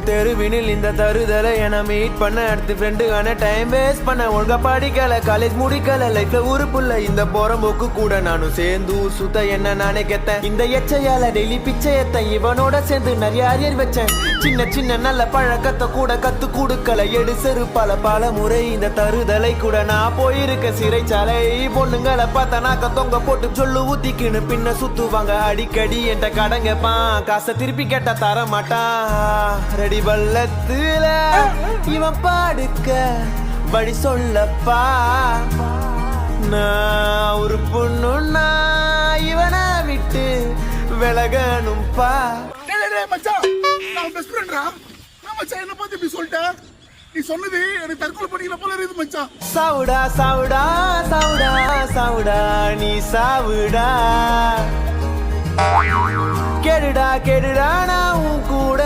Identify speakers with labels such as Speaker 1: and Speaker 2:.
Speaker 1: தெருவினில் இந்த தருதலை என மீட் பண்ண அடுத்து ஃப்ரெண்டுக்கான டைம் வேஸ்ட் பண்ண ஒழுங்கா படிக்கல காலேஜ் முடிக்கல லைஃப்ல உருப்புள்ள இந்த போறம்போக்கு கூட நானும் சேர்ந்து ஊர் சுத்த என்ன நானே கெத்தேன் இந்த எச்சையால டெய்லி பிச்சை எத்தேன் இவனோட சேர்ந்து நிறைய அரியர் வச்சேன் சின்ன சின்ன நல்ல பழக்கத்தை கூட கத்து கொடுக்கல எடு செரு பல முறை இந்த தருதலை கூட நான் போயிருக்க சிறைச்சாலை பொண்ணுங்களை பார்த்தா நாக்க தொங்க போட்டு சொல்லு ஊத்திக்கின்னு பின்ன சுத்துவாங்க அடிக்கடி என்கிட்ட கடன் கேப்பான் காசை திருப்பி கேட்டா தர மாட்டான் ரெடி பள்ளத்துல இவன் பாடுக்க வழி சொல்லப்பா நான் ஒரு பொண்ணுன்னா இவனை விட்டு விலகணும்பா.
Speaker 2: மச்சான் நான் பெஸ்ட் ஃப்ரெண்ட்ரா. நான் மச்சான் என்ன பத்தி இப்படி சொல்லிட்டேன். நீ சொன்னது எனக்கு தற்கொலை பண்ணிக்கல போல இருக்குது மச்சான்.
Speaker 1: சாவுடா சாவுடா சாவுடா சாவுடா நீ சாவுடா கேடுடா கேடுடா நான் உன் கூட